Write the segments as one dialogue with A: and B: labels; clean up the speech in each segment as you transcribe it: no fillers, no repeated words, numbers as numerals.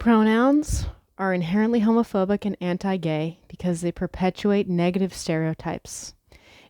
A: Pronouns are inherently homophobic and anti-gay because they perpetuate negative stereotypes.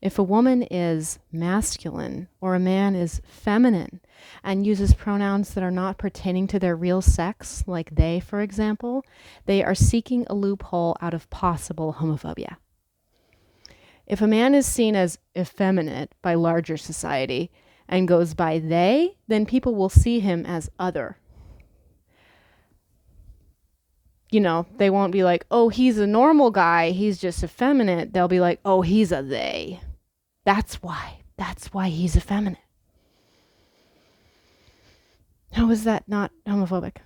A: If a woman is masculine or a man is feminine and uses pronouns that are not pertaining to their real sex, like they, for example, they are seeking a loophole out of possible homophobia. If a man is seen as effeminate by larger society and goes by they, then people will see him as other. You know, they won't be like, oh, he's a normal guy, he's just effeminate. They'll be like, oh, he's a they. That's why he's effeminate. How is that not homophobic?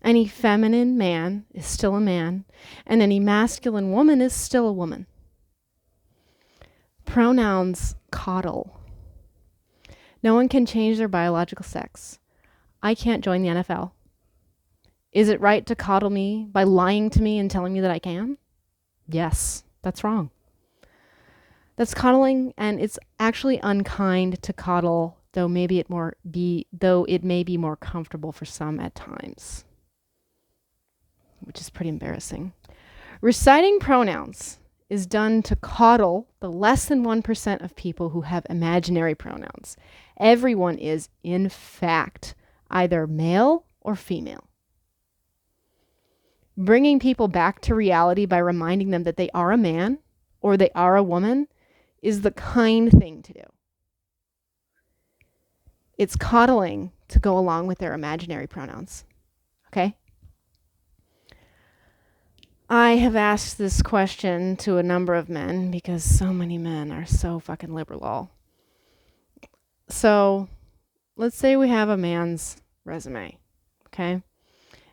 A: Any feminine man is still a man, and any masculine woman is still a woman. Pronouns coddle. No one can change their biological sex. I can't join the NFL. Is it right to coddle me by lying to me and telling me that I can? Yes, that's wrong. That's coddling, and it's actually unkind to coddle, though it may be more comfortable for some at times, which is pretty embarrassing. Reciting pronouns is done to coddle the less than 1% of people who have imaginary pronouns. Everyone is, in fact, either male or female. Bringing people back to reality by reminding them that they are a man or they are a woman is the kind thing to do. It's coddling to go along with their imaginary pronouns. Okay? I have asked this question to a number of men because so many men are so fucking liberal. So let's say we have a man's resume, okay?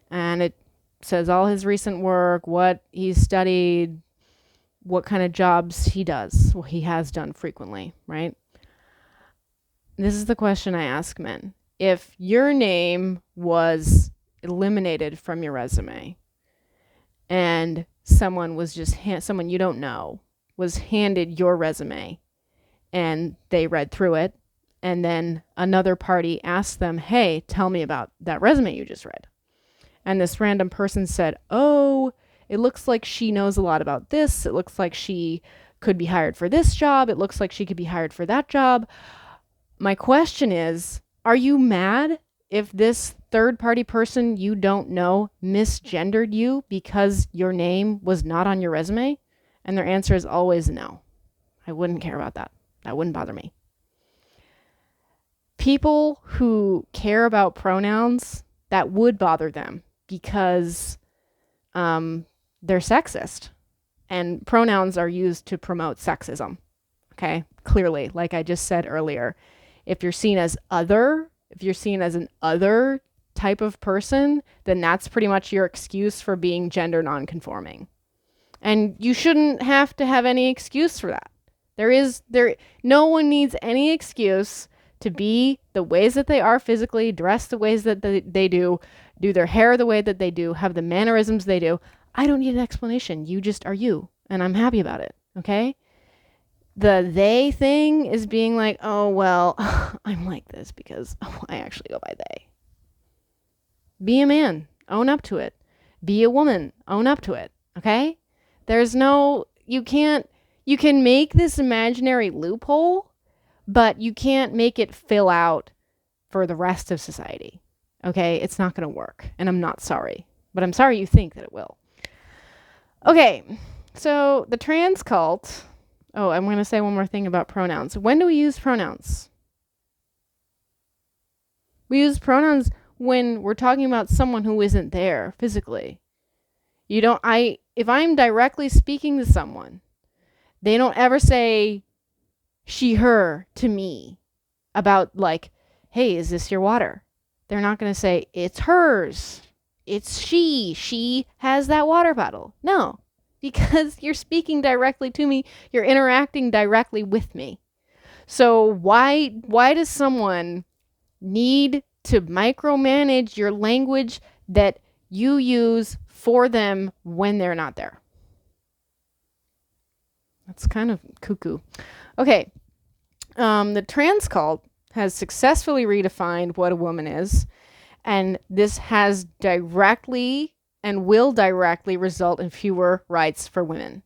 A: And it says all his recent work, what he's studied, what kind of jobs he does. Well, he has done frequently, right? This is the question I ask men. If your name was eliminated from your resume and someone was just, someone you don't know was handed your resume and they read through it, and then another party asked them, hey, tell me about that resume you just read. And this random person said, oh, it looks like she knows a lot about this. It looks like she could be hired for this job. It looks like she could be hired for that job. My question is, are you mad if this third-party person you don't know misgendered you because your name was not on your resume? And their answer is always no. I wouldn't care about that. That wouldn't bother me. People who care about pronouns, that would bother them because they're sexist. And pronouns are used to promote sexism. Okay? Clearly, like I just said earlier, if you're seen as other, if you're seen as an other type of person, then that's pretty much your excuse for being gender nonconforming. And you shouldn't have to have any excuse for that. No one needs any excuse to be the ways that they are physically, dress the ways that they do their hair the way that they do, have the mannerisms they do. I don't need an explanation. You just are you, and I'm happy about it, okay? The they thing is being like, oh, well, I'm like this because I actually go by they. Be a man. Own up to it. Be a woman. Own up to it, okay? You can make this imaginary loophole, but you can't make it fill out for the rest of society, okay? It's not going to work, and I'm not sorry, but I'm sorry you think that it will. Okay, so the trans cult. Oh, I'm going to say one more thing about pronouns. When do we use pronouns? We use pronouns when we're talking about someone who isn't there physically. If I'm directly speaking to someone, they don't ever say she, her to me about like, hey, is this your water? They're not going to say it's hers. It's she has that water bottle. No, because you're speaking directly to me. You're interacting directly with me. So why does someone need to micromanage your language that you use for them when they're not there? That's kind of cuckoo. Okay. The trans cult has successfully redefined what a woman is And this has directly and will directly result in fewer rights for women.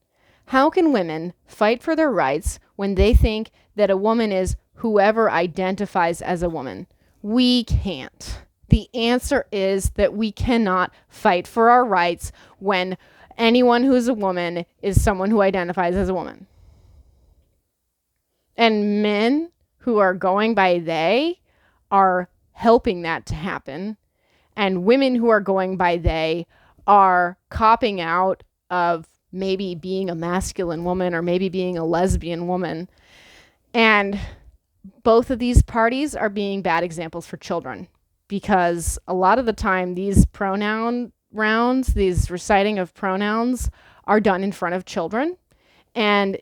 A: How can women fight for their rights when they think that a woman is whoever identifies as a woman? We can't. The answer is that we cannot fight for our rights when anyone who's a woman is someone who identifies as a woman. And men who are going by they are helping that to happen. And women who are going by they are copping out of maybe being a masculine woman or maybe being a lesbian woman. And both of these parties are being bad examples for children, because a lot of the time these pronoun rounds, these reciting of pronouns, are done in front of children. And,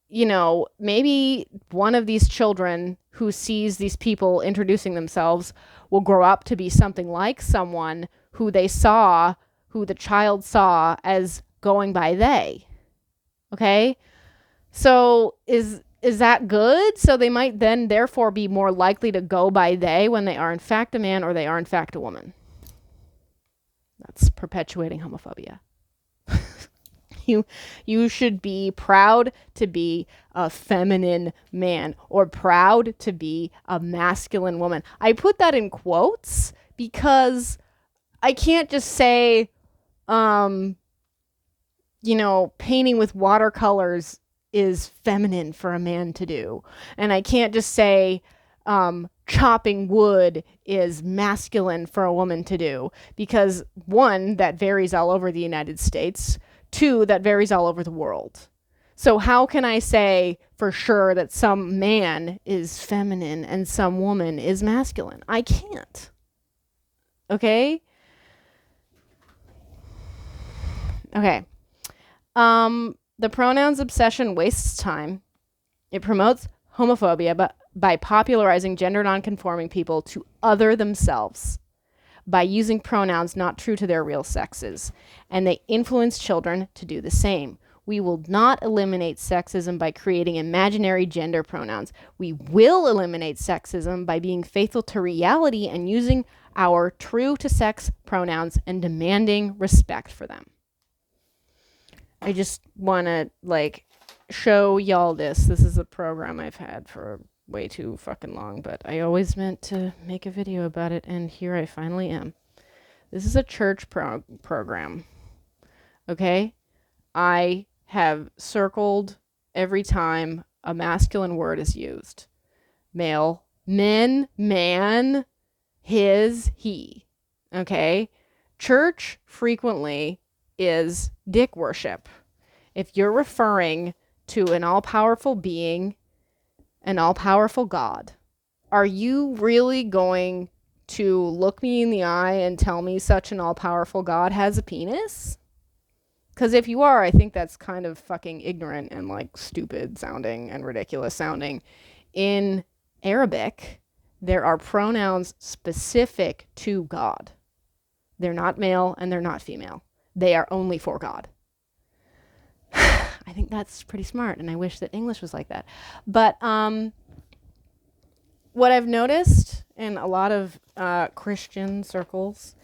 A: you know, maybe one of these children who sees these people introducing themselves will grow up to be something like someone who they saw, who the child saw as going by they. Okay? So is that good? So they might then therefore be more likely to go by they when they are in fact a man or they are in fact a woman. That's perpetuating homophobia. You should be proud to be a feminine man or proud to be a masculine woman. I put that in quotes because I can't just say, you know, painting with watercolors is feminine for a man to do. And I can't just say, chopping wood is masculine for a woman to do, because one, that varies all over the United States. Two, that varies all over the world. So how can I say for sure that some man is feminine and some woman is masculine? I can't. Okay? Okay. The pronouns obsession wastes time. It promotes homophobia by popularizing gender nonconforming people to other themselves by using pronouns not true to their real sexes, and they influence children to do the same. We will not eliminate sexism by creating imaginary gender pronouns. We will eliminate sexism by being faithful to reality and using our true to sex pronouns and demanding respect for them. I just want to show y'all this. This is a program I've had for way too fucking long, but I always meant to make a video about it, and here I finally am. This is a church program. Okay? I have circled every time a masculine word is used. Male, men, man, his, he. Okay? Church frequently is dick worship. If you're referring to an all-powerful being, an all-powerful God, are you really going to look me in the eye and tell me such an all-powerful God has a penis? Because if you are, I think that's kind of fucking ignorant and stupid sounding and ridiculous sounding. In Arabic, there are pronouns specific to God. They're not male and they're not female. They are only for God. I think that's pretty smart, and I wish that English was like that. But what I've noticed in a lot of Christian circles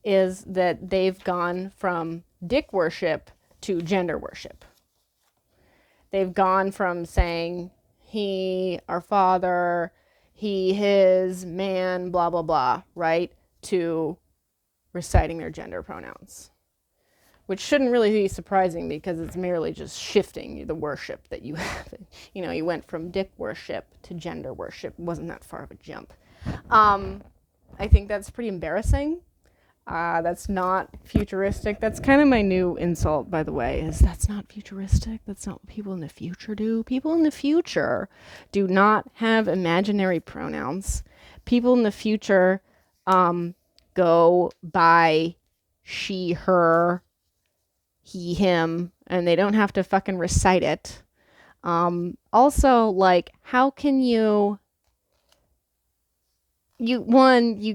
A: is that they've gone from dick worship to gender worship. They've gone from saying he, our father, he, his, man, blah, blah, blah, right, to reciting their gender pronouns. Which shouldn't really be surprising because it's merely just shifting the worship that you have. You know, you went from dick worship to gender worship. It wasn't that far of a jump. I think that's pretty embarrassing. That's not futuristic. That's kind of my new insult, by the way, is that's not futuristic. That's not what people in the future do. People in the future do not have imaginary pronouns. People in the future go by she, her, he, him, and they don't have to fucking recite it. Also, how can you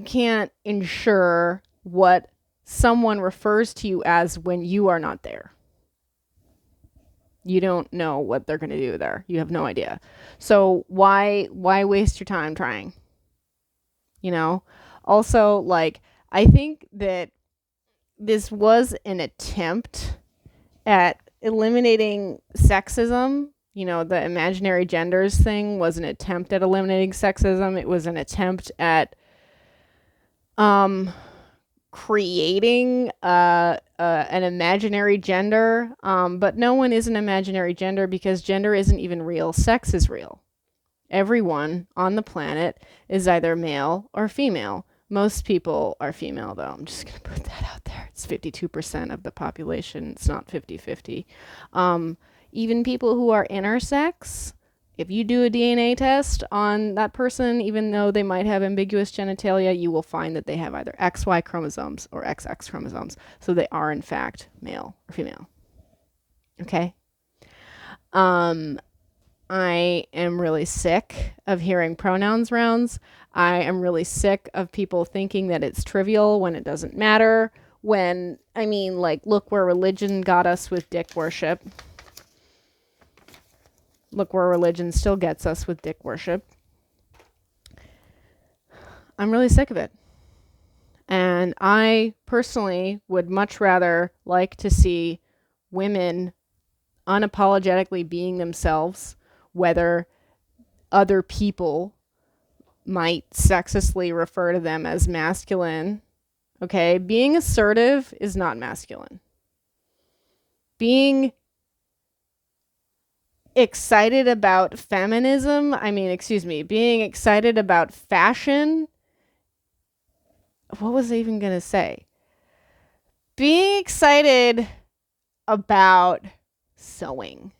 A: can't ensure what someone refers to you as when you are not there. You don't know what they're going to do there. You have no idea. So why waste your time trying? You know? Also, I think that this was an attempt at eliminating sexism. You know, the imaginary genders thing was an attempt at eliminating sexism. It was an attempt at creating an imaginary gender, but no one is an imaginary gender because gender isn't even real. Sex is real. Everyone on the planet is either male or female. Most people are female, though. I'm just going to put that out there. It's 52% of the population. It's not 50-50. Even people who are intersex, if you do a DNA test on that person, even though they might have ambiguous genitalia, you will find that they have either XY chromosomes or XX chromosomes. So they are, in fact, male or female. Okay? I am really sick of hearing pronouns rounds. I am really sick of people thinking that it's trivial when it doesn't matter. When, I mean, like, look where religion got us with dick worship. Look where religion still gets us with dick worship. I'm really sick of it. And I personally would much rather like to see women unapologetically being themselves, whether other people might sexistly refer to them as masculine. Okay, being assertive is not masculine. Being excited about feminism, being excited about fashion. What was I even going to say? Being excited about sewing,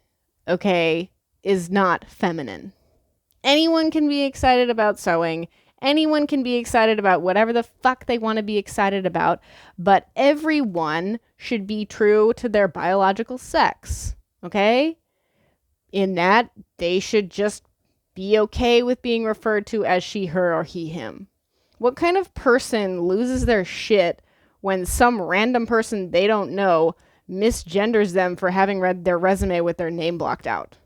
A: okay, is not feminine. Anyone can be excited about sewing. Anyone can be excited about whatever the fuck they want to be excited about, but everyone should be true to their biological sex, okay? In that, they should just be okay with being referred to as she, her, or he, him. What kind of person loses their shit when some random person they don't know misgenders them for having read their resume with their name blocked out?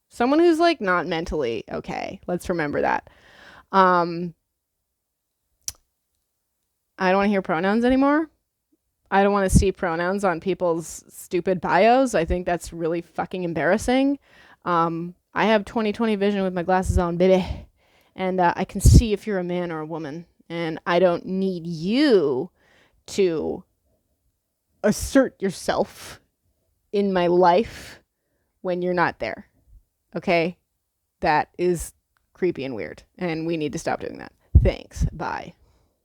A: Someone who's like not mentally okay. Let's remember that. I don't want to hear pronouns anymore. I don't want to see pronouns on people's stupid bios. I think that's really fucking embarrassing. I have 20/20 vision with my glasses on, baby. And I can see if you're a man or a woman. And I don't need you to assert yourself in my life when you're not there. Okay? That is creepy and weird. And we need to stop doing that. Thanks. Bye.